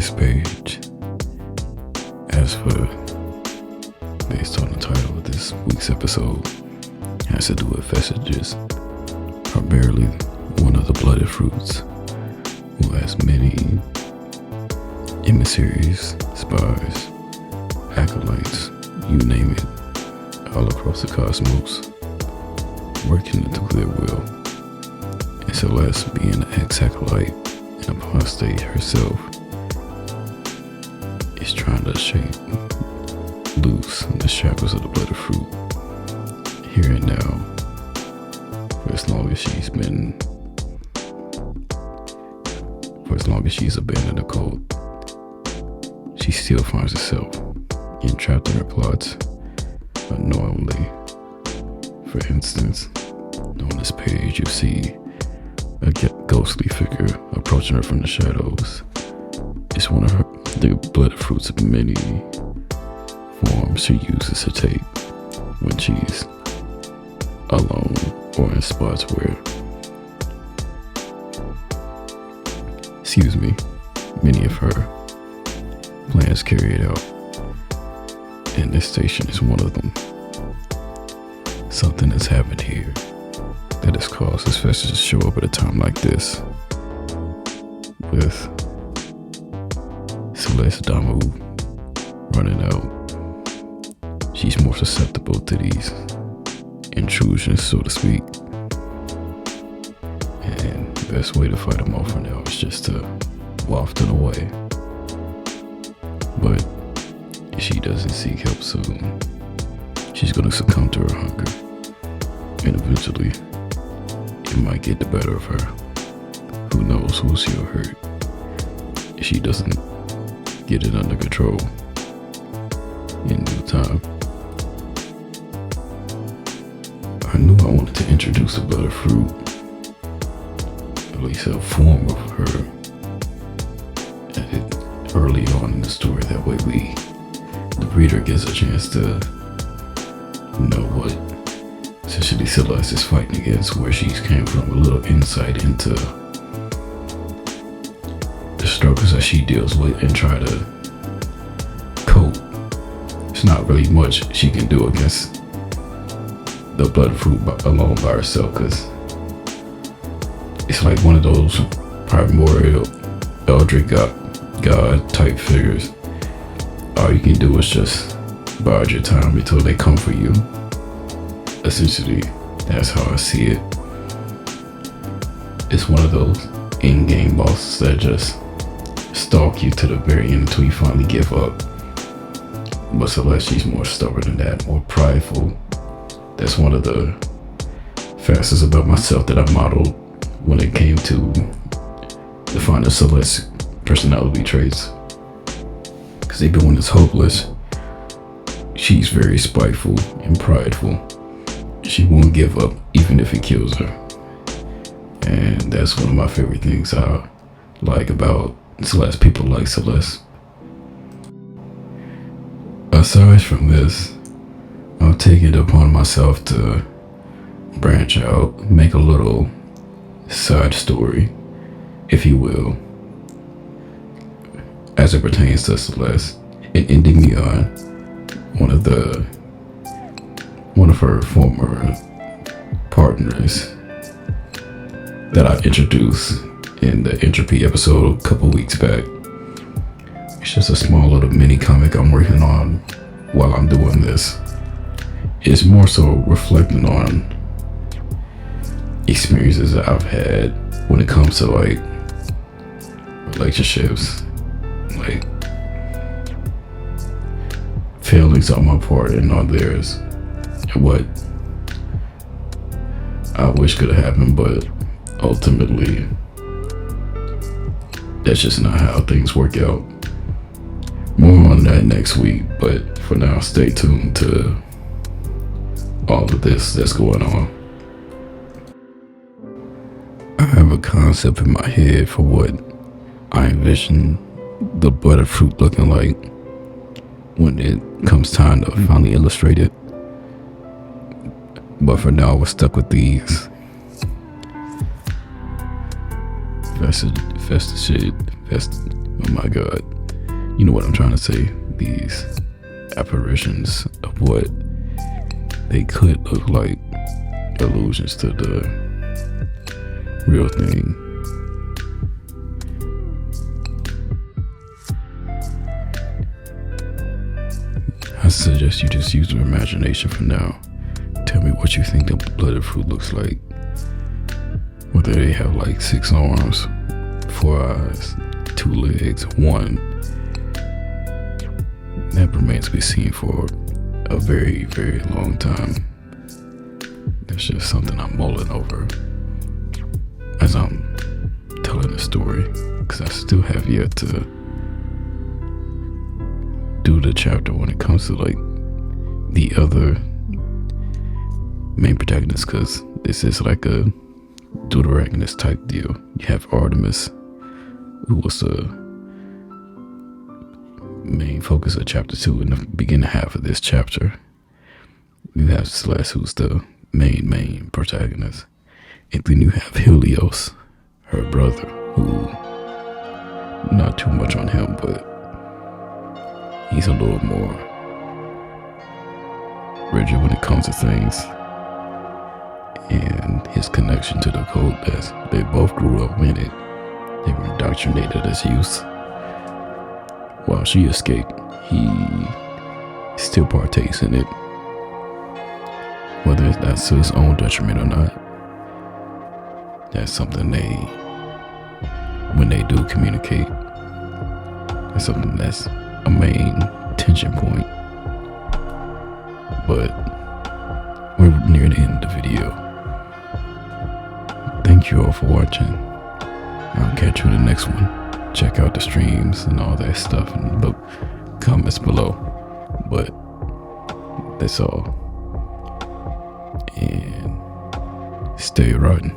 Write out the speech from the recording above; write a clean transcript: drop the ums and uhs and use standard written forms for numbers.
this page. As for, based on the title of this week's episode, has to do with Vestiges, primarily one of the blooded fruits, who has many emissaries, spies, acolytes, you name it, all across the cosmos, working to do their will. And Celeste, being an ex-acolyte and apostate herself, is trying to shake loose the shackles of the blooded fruit here and now. For as long as she's abandoned the cult, she still finds herself entrapped in her plots unknowingly. For instance, on this page you see a ghostly figure approaching her from the shadows. It's one of the blooded fruit's many forms she uses to take when she's alone or in spots where, many of her plans carried out. And this station is one of them. Something has happened here that has caused this Vestiges to show up at a time like this, with Celeste Damu running out. She's more susceptible to these intrusions, so to speak. And the best way to fight them off for now is just to waft them away. But if she doesn't seek help soon, she's going to succumb to her hunger. And eventually, it might get the better of her. Who knows who she'll hurt if she doesn't get it under control in due time. I knew I wanted to introduce the blooded fruit, at least a form of her, early on in the story. That way the reader gets a chance to know what essentially Celeste is fighting against, where she's came from, a little insight into the struggles that she deals with, and try to cope. It's not really much she can do against the blood fruit alone by herself, because it's like one of those primordial eldritch god type figures. All you can do is just bide your time until they come for you. Essentially, that's how I see it. It's one of those in-game bosses that just stalk you to the very end until you finally give up. But Celeste, she's more stubborn than that, more prideful. That's one of the facets about myself that I modeled when it came to defining Celeste's personality traits. Because even when it's hopeless, she's very spiteful and prideful. She won't give up even if it kills her. And that's one of my favorite things I like about Celeste, people like Celeste. Aside from this, I've taken it upon myself to branch out, make a little side story, if you will, as it pertains to Celeste and Endymion, one of her former partners that I introduced in the Entropy episode a couple weeks back. It's just a small little mini comic I'm working on while I'm doing this. It's more so reflecting on experiences that I've had when it comes to like relationships, like failings on my part and on theirs, and what I wish could have happened, but ultimately that's just not how things work out. More on that next week, but for now, stay tuned to all of this that's going on. I have a concept in my head for what I envision the blooded fruit looking like when it comes time to finally illustrate it. But for now, we're stuck with these Vestiges. Oh my god. you know what I'm trying to say, these apparitions of what they could look like, illusions to the real thing. I suggest you just use your imagination for now. Tell me what you think the blooded fruit looks like. Whether they have like 6 arms, 4 eyes, 2 legs, 1. That remains to be seen for a very, very long time. That's just something I'm mulling over as I'm telling the story, because I still have yet to do the chapter when it comes to like the other main protagonist, because this is like a deuteragonist type deal. You have Artemis, who was the main focus of chapter 2 in the beginning half of this chapter. You have Celeste, who's the main protagonist, and then you have Helios, her brother, who not too much on him, but he's a little more rigid when it comes to things, and his connection to the cult, as they both grew up in it. They were indoctrinated as youth. While she escaped, he still partakes in it, whether that's to his own detriment or not. That's something when they do communicate, that's something that's a main tension point. But we're near the end of the video. Thank you all for watching. I'll catch you in the next one. Check out the streams and all that stuff in the comments below. But that's all. And stay rotten.